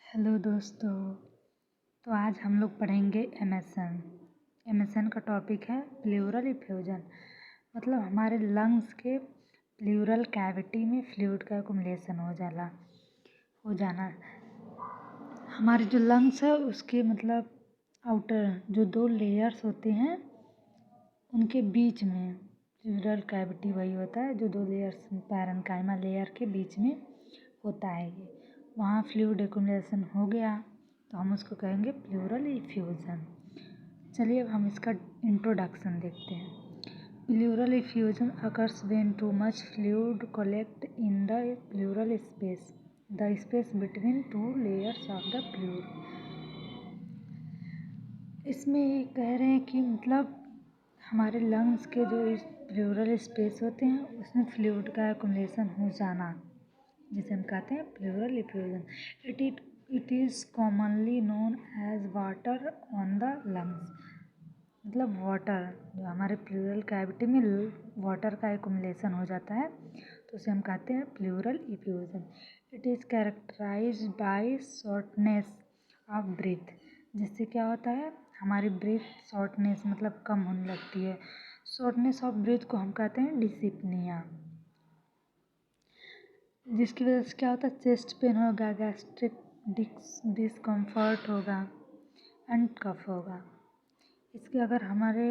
Hello दोस्तों। तो आज हम लोग पढ़ेंगे एमएसएन का टॉपिक है प्लूरल इफ्यूजन। मतलब हमारे लंग्स के प्लूरल कैविटी में फ्लूइड का एक्युमुलेशन हो जाना। हमारे जो लंग्स है उसके मतलब आउटर जो 2 लेयर्स होते हैं उनके बीच में प्लूरल कैविटी वही होता है जो 2 लेयर्स पैरेन्काइमा लेयर के बीच में होता है। ये वहाँ फ्लूइड एक्युमुलेशन हो गया तो हम उसको कहेंगे प्लूरल इफ्यूजन। चलिए अब हम इसका इंट्रोडक्शन देखते हैं। Pleural effusion occurs when too much fluid collect in the pleural space the space between 2 layers of the pleura. इसमें ये कह रहे हैं कि मतलब हमारे लंग्स के जो इस प्लूरल स्पेस होते हैं उसमें फ्लूइड का एक्युमुलेशन हो जाना, जिसे हम कहते हैं pleural effusion. It is commonly known as water on the lungs. मतलब वाटर जो हमारे प्लूरल कैविटी में वाटर का एक्युमुलेशन हो जाता है तो उसे हम कहते हैं pleural effusion. It is characterised by shortness of breath, जिससे क्या होता है हमारी ब्रीथ शॉर्टनेस मतलब कम होने लगती है। शॉर्टनेस ऑफ ब्रीथ को हम कहते हैं डिसिप्निया, जिसकी वजह से क्या होता है चेस्ट पेन होगा, गैस्ट्रिक डिस्कम्फर्ट होगा एंड कफ होगा। इसके अगर हमारे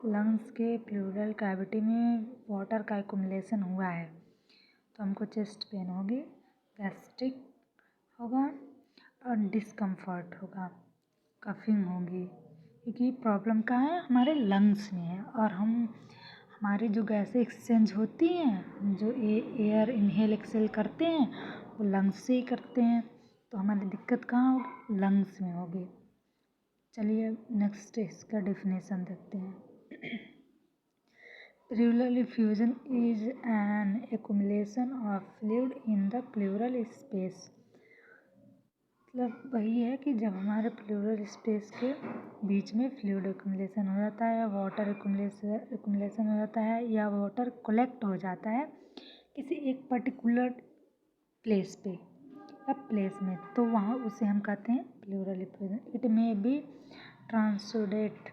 लंग्स के प्लूरल कैविटी में वाटर का एक्युमुलेशन हुआ है तो हमको चेस्ट पेन होगी, गैस्ट्रिक होगा और डिस्कम्फर्ट होगा, कफिंग होगी, क्योंकि प्रॉब्लम कहाँ है हमारे लंग्स में है। और हमारी जो गैसें एक्सचेंज होती हैं, जो एयर इनहेल एक्सेल करते हैं वो लंग्स से ही करते हैं, तो हमारी दिक्कत कहाँ होगी लंग्स में होगी। चलिए नेक्स्ट इसका डेफिनेशन देखते हैं। Pleural effusion is an accumulation of fluid in the pleural space. मतलब वही है कि जब हमारे प्लूरल स्पेस के बीच में फ्लूइड एक्युमुलेशन हो जाता है, वाटर एक्युमुलेशन हो जाता है या वाटर कलेक्ट हो जाता है किसी एक पर्टिकुलर प्लेस पे या प्लेस में, तो वहाँ उसे हम कहते हैं pleural effusion. It may be transudate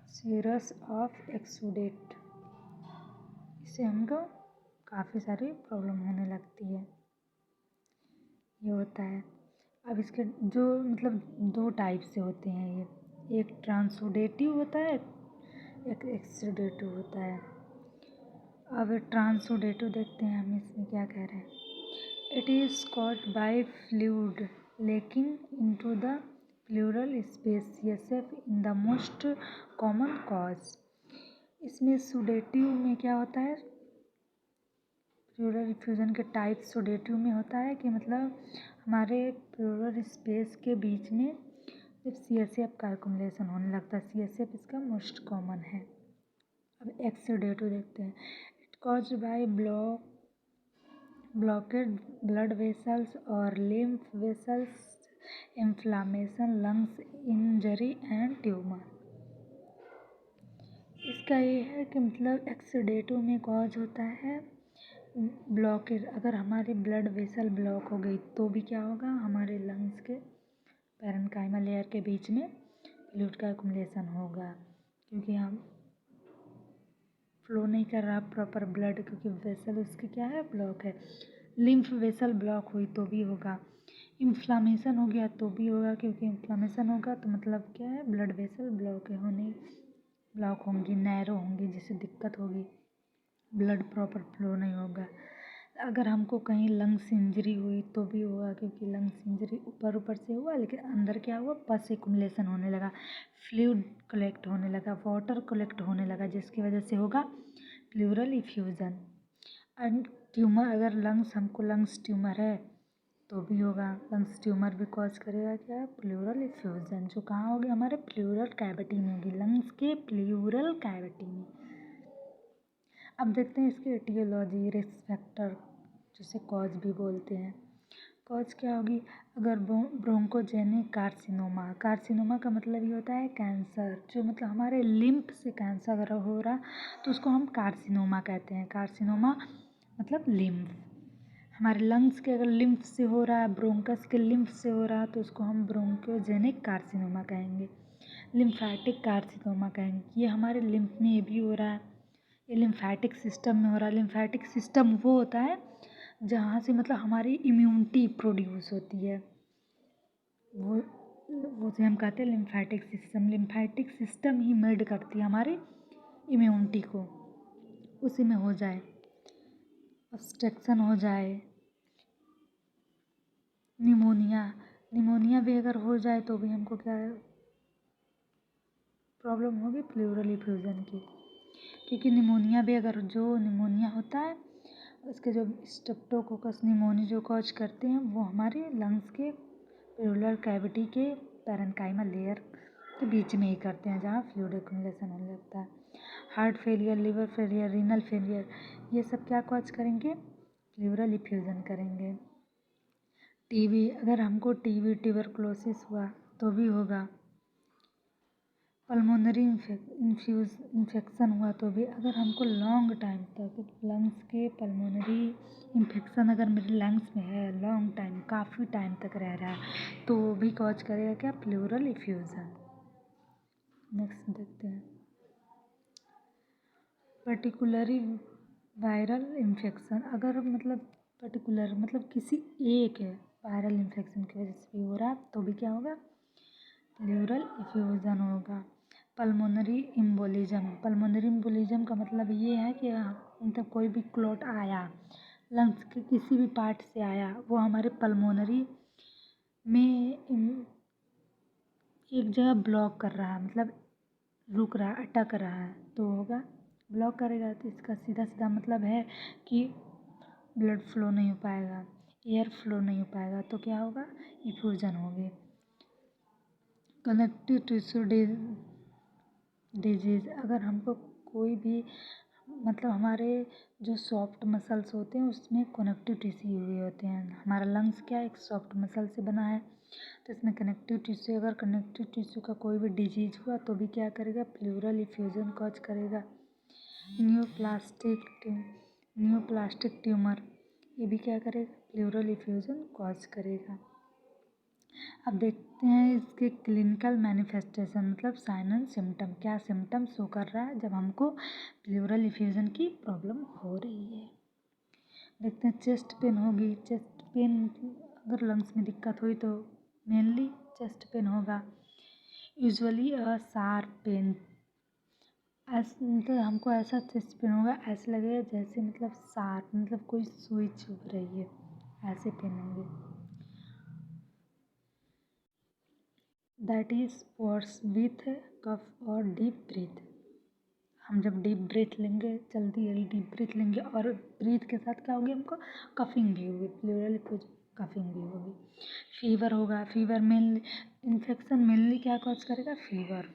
serous of exudate. इससे हमको काफ़ी सारी प्रॉब्लम होने लगती है। ये होता है। अब इसके जो मतलब 2 टाइप से होते हैं ये, एक ट्रांसुडेटिव होता है, एक एक्सुडेटिव होता है। अब ट्रांसुडेटिव देखते हैं हम इसमें क्या कह रहे हैं। It is caused by fluid lacking into the pleural space CSF in the most common cause. इसमें सुडेटिव में क्या होता है, प्लूरल इफ्यूजन के टाइप सुडेटिव में होता है कि मतलब हमारे प्लूरल स्पेस के बीच में जब CSF का एक्युमुलेशन होने लगता है, CSF इसका मोस्ट कॉमन है। अब एक्सुडेटिव देखते हैं। It caused by blockade blood vessels और lymph vessels, inflammation, lungs injury and tumour. इसका ये है कि मतलब एक्सुडेटिव में कॉज होता है ब्लॉकेज। अगर हमारी ब्लड वेसल ब्लॉक हो गई तो भी क्या होगा, हमारे लंग्स के पैरेन्काइमा लेयर के बीच में फ्लूइड का एक्युमुलेशन होगा, क्योंकि हम फ्लो नहीं कर रहा प्रॉपर ब्लड, क्योंकि वेसल उसकी क्या है ब्लॉक है। लिम्फ वेसल ब्लॉक हुई तो भी होगा, इन्फ्लामेशन हो गया तो भी होगा, क्योंकि इन्फ्लामेशन होगा तो मतलब क्या है ब्लड वेसल ब्लॉक होंगी, नैरो होंगी, जिससे दिक्कत होगी, ब्लड प्रॉपर फ्लो नहीं होगा। अगर हमको कहीं लंग्स इंजरी हुई तो भी होगा, क्योंकि लंग्स इंजरी ऊपर से हुआ लेकिन अंदर क्या हुआ पस एक्युमुलेशन होने लगा, फ्लूइड कलेक्ट होने लगा, वाटर कलेक्ट होने लगा, जिसकी वजह से होगा प्लूरल इफ्यूजन। एंड ट्यूमर, अगर लंग्स ट्यूमर है तो भी होगा, लंग्स ट्यूमर भी कॉज करेगा क्या प्लूरल इफ्यूजन, जो कहाँ होगी हमारे प्लूरल कैविटी में होगी, लंग्स के प्लूरल कैविटी में। अब देखते हैं इसकी एटियोलॉजी, रिस्क फैक्टर, जिसे कॉज भी बोलते हैं। कॉज क्या होगी, अगर ब्रोंकोजेनिक कार्सिनोमा का मतलब ये होता है कैंसर, जो मतलब हमारे लिम्फ से कैंसर अगर हो रहा तो उसको हम कार्सिनोमा कहते हैं। कार्सिनोमा मतलब लिम्फ। हमारे लंग्स के अगर लिम्फ से हो रहा है, ब्रोंकस के लिम्फ से हो रहा है, तो उसको हम ब्रोंकोजेनिक कार्सिनोमा कहेंगे, लिम्फैटिक कार्सिनोमा कहेंगे। ये हमारे लिम्फ में ये भी हो रहा है, ये लिम्फैटिक सिस्टम में हो रहा है। लिम्फैटिक सिस्टम वो होता है जहाँ से मतलब हमारी इम्यूनिटी प्रोड्यूस होती है, वो से हम कहते हैं lymphatic system. Lymphatic system he made करती है हमारे इम्यूनिटी को। उसी में हो जाए ऑब्स्ट्रक्शन, हो जाए निमोनिया भी अगर हो जाए तो भी हमको क्या प्रॉब्लम होगी, प्लूरल इफ्यूजन की। क्योंकि निमोनिया भी अगर जो निमोनिया होता है उसके जो स्ट्रेप्टोकोकस निमोनिया जो कॉज करते हैं वो हमारे लंग्स के प्लूरल कैविटी के पैरेन्काइमल लेयर के बीच में ही करते हैं, जहाँ फ्लूइड एक्युमुलेशन होने लगता है। Heart failure, liver failure, renal failure, ये सब क्या कॉज करेंगे, प्लूरल इफ्यूजन करेंगे। टीबी, अगर हमको टीबी ट्यूबरकुलोसिस हुआ तो भी होगा। पल्मोनरी इन्फेक्शन हुआ तो भी, अगर हमको लॉन्ग टाइम तक लंग्स के पल्मोनरी इन्फेक्शन अगर मेरे लंग्स में है, लॉन्ग टाइम, काफ़ी टाइम तक रह रहा है, तो वो भी कॉज करेगा क्या, प्लूरल इफ्यूजन। नेक्स्ट देखते हैं, पर्टिकुलरली वायरल इन्फेक्शन। अगर मतलब पर्टिकुलर मतलब किसी एक है वायरल इन्फेक्शन की वजह से भी हो रहा है तो भी क्या होगा, प्लूरल इफ्यूजन होगा। पल्मोनरी इम्बोलिज्म का मतलब ये है कि मतलब कोई भी क्लॉट आया लंग्स के किसी भी पार्ट से आया, वो हमारे पल्मोनरी में एक जगह ब्लॉक कर रहा है, मतलब रुक रहा है, अटक रहा है, तो होगा ब्लॉक करेगा। तो इसका सीधा सीधा मतलब है कि ब्लड फ्लो नहीं हो पाएगा, एयर फ्लो नहीं हो पाएगा, तो क्या होगा, इफ्यूजन होगी। कनेक्टिव टिश्यू डिजीज़, अगर हमको कोई भी मतलब हमारे जो सॉफ्ट मसल्स होते हैं उसमें कनेक्टिव टिश्यू हुए होते हैं। हमारा लंग्स क्या एक सॉफ्ट मसल से बना है, तो इसमें कनेक्टिव टिश्यू, अगर कनेक्टिव टिश्यू का कोई भी डिजीज हुआ तो भी क्या करेगा, प्लूरल इफ्यूजन कॉज करेगा। न्यूप्लास्टिक ट्यूमर, ये भी क्या करेगा, प्लूरल इफ्यूजन कॉज करेगा। अब देखते हैं इसके क्लिनिकल मैनिफेस्टेशन, मतलब साइन एंड सिम्टम, क्या सिम्टम शो कर रहा है जब हमको प्लूरल इफ्यूजन की प्रॉब्लम हो रही है। देखते हैं, चेस्ट पेन होगी, चेस्ट पेन अगर लंग्स में दिक्कत हुई तो मेनली चेस्ट पेन होगा। यूजुअली शार्प पेन, मतलब हमको ऐसा चेस्ट पेन होगा, ऐसे लगेगा जैसे मतलब शार्प, मतलब कोई सुई चुभ रही है, ऐसे पेन होंगे। दैट इज़ वर्स विथ कफ और डीप ब्रीथ। हम जब डीप ब्रीथ लेंगे, जल्दी डीप ब्रीथ लेंगे और ब्रीथ के साथ क्या होगी, हमको कफिंग भी होगी, प्लूरल कफिंग भी होगी। फीवर होगा, फीवर मेनली इन्फेक्शन मेनली क्या कॉज करेगा, फीवर।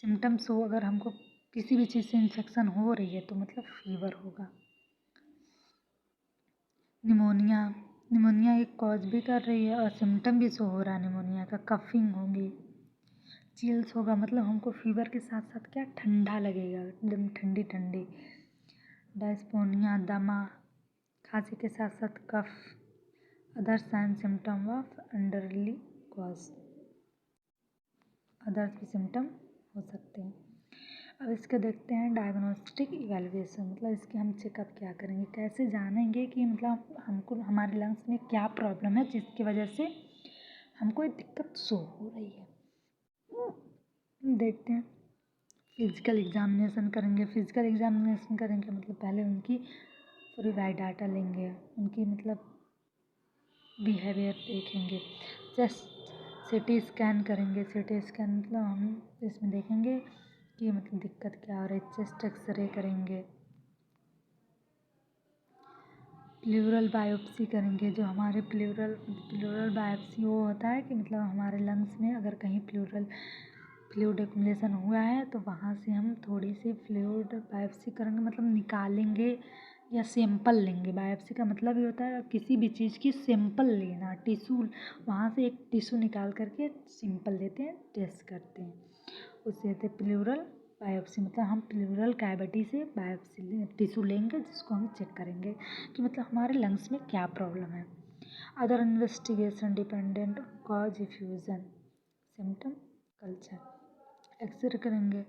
सिम्टम्स हो, अगर हमको किसी भी चीज़ से इन्फेक्शन हो रही है तो मतलब फीवर होगा। निमोनिया एक कॉज भी कर रही है और सिम्टम भी शो हो रहा है निमोनिया का, कफिंग होगी, चिल्स होगा, मतलब हमको फीवर के साथ साथ क्या ठंडा लगेगा, एकदम ठंडी ठंडी। डायस्पोनिया, दमा, खांसी के साथ साथ कफ, other sign symptom of underlying cause, others भी सिम्टम हो सकते हैं। अब इसके देखते हैं डायग्नोस्टिक इवैल्यूएशन, मतलब इसके हम चेकअप क्या करेंगे, कैसे जानेंगे कि मतलब हमको हमारे लंग्स में क्या प्रॉब्लम है जिसकी वजह से हमको ये दिक्कत शो हो रही है। देखते हैं, फिजिकल एग्जामिनेशन करेंगे। फिजिकल एग्जामिनेशन करेंगे मतलब पहले उनकी पूरी बायोडाटा लेंगे, उनकी मतलब बिहेवियर देखेंगे। चेस्ट सीटी स्कैन करेंगे, सीटी स्कैन मतलब हम इसमें देखेंगे कि मतलब दिक्कत क्या हो रही है। चेस्ट एक्सरे करेंगे, प्लूरल बायोप्सी करेंगे, जो हमारे प्लूरल बायोप्सी वो होता है कि मतलब हमारे लंग्स में अगर कहीं फ्लूइड एक्युमुलेशन हुआ है तो वहाँ से हम थोड़ी सी फ्लूइड बायोप्सी करेंगे, मतलब निकालेंगे या सैंपल लेंगे। बायोप्सी का मतलब ये होता है किसी भी चीज़ की सैंपल लेना, टिश्यू, वहाँ से एक टिश्यू निकाल करके सैंपल लेते हैं, टेस्ट करते हैं, उसे कहते हैं प्लूरल बायोप्सी मतलब हम प्लूरल कैविटी से बायोप्सी टिश्यू लेंगे, जिसको हम चेक करेंगे कि मतलब हमारे लंग्स में क्या प्रॉब्लम है। Other investigation dependent cause effusion symptom culture X-ray करेंगे।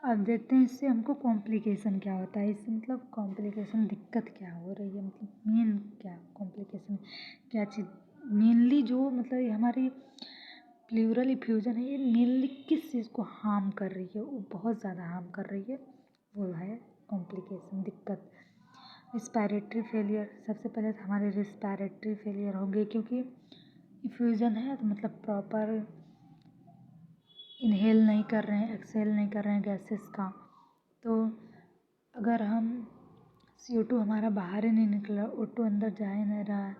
अब देखते हैं इससे हमको कॉम्प्लिकेशन क्या होता है, इससे मतलब कॉम्प्लिकेशन दिक्कत क्या हो रही है, मतलब मेन क्या कॉम्प्लिकेशन क्या चीज़ मेनली जो मतलब ये हमारी प्लूरल इफ्यूजन है, ये मेनली किस चीज़ को हार्म कर रही है, वो बहुत ज़्यादा हार्म कर रही है, वो है कॉम्प्लिकेशन दिक्कत। रिस्पायरेटरी फेलियर, सबसे पहले तो हमारे रिस्पायरेटरी फेलियर होंगे, क्योंकि इफ्यूजन है तो मतलब प्रॉपर इनहेल नहीं कर रहे हैं, एक्सहेल नहीं कर रहे हैं गैसेस का, तो अगर हम CO2 हमारा बाहर ही नहीं निकल रहा, O2 अंदर जा ही नहीं रहा है,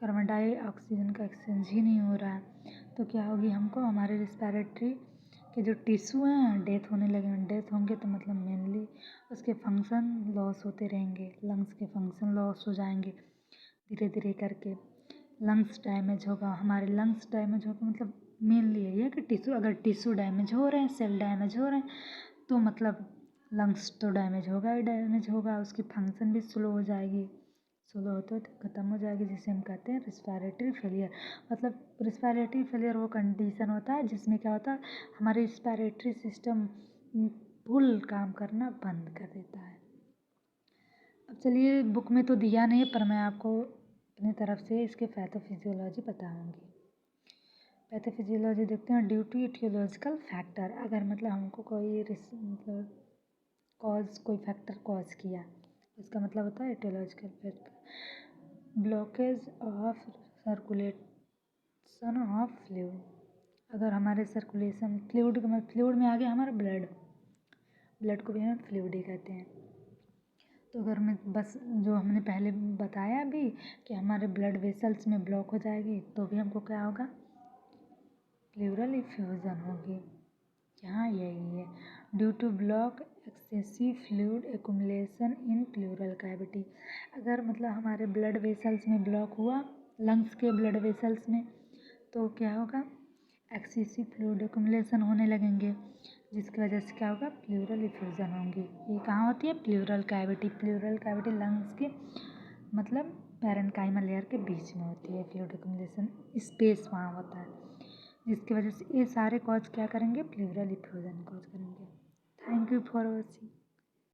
कार्बन डाइऑक्सीजन का एक्सचेंज ही नहीं हो रहा है, तो क्या होगी हमको हमारे रिस्पायरेटरी के जो टिश्यू हैं डेथ होने लगेंगे। डेथ होंगे तो मतलब मेनली उसके फंक्शन लॉस होते रहेंगे, लंग्स के फंक्शन लॉस हो जाएंगे धीरे धीरे करके, लंग्स डैमेज होगा। हमारे लंग्स डैमेज होगा मतलब मेनली यही है कि टिश्यू, अगर टिश्यू डैमेज हो रहे हैं, सेल डैमेज हो रहे हैं, तो मतलब लंग्स तो डैमेज होगा ही डैमेज होगा, उसकी फंक्शन भी स्लो हो जाएगी, स्लो होते होते ख़त्म हो जाएगी, जिसे हम कहते हैं रिस्पायरेटरी फेलियर। मतलब रिस्पायरेटरी फेलियर वो कंडीशन होता है जिसमें क्या होता है हमारे रिस्पायरेटरी सिस्टम फुल काम करना बंद कर देता है। अब चलिए, बुक में तो दिया नहीं पर मैं आपको अपनी तरफ से इसके पैथोफिजियोलॉजी बताऊंगी। पैथोफिजियोलॉजी देखते हैं, ड्यू टू इटियोलॉजिकल फैक्टर, अगर मतलब हमको कोई मतलब कोई फैक्टर कॉज किया, इसका मतलब होता है aetiological factor. Blockage of circulation of fluid, अगर हमारे सर्कुलेशन फ्लूइड में आ गया हमारा ब्लड को भी हम फ्लूइड ही कहते हैं। तो अगर मैं बस जो हमने पहले बताया भी कि हमारे ब्लड वेसल्स में ब्लॉक हो जाएगी, तो भी हमको क्या होगा, प्लूरल इफ्यूजन होगी। यहाँ यही है, due to block excessive fluid accumulation in pleural cavity, अगर मतलब हमारे ब्लड वेसल्स में ब्लॉक हुआ, लंग्स के ब्लड वेसल्स में, तो क्या होगा, एक्सेसिव फ्लूइड एक्युमुलेशन होने लगेंगे, जिसकी वजह से क्या होगा, प्लूरल इफ्यूजन होंगी। ये कहाँ होती है, pleural cavity. Pleural cavity lungs के मतलब पैरेन्काइमल लेयर के बीच में होती है, फ्लूइड एक्युमुलेशन स्पेस वहाँ होता है, जिसकी वजह से ये सारे कॉज क्या करेंगे, प्लूरल इफ्यूजन कॉज करेंगे। Thank you for watching.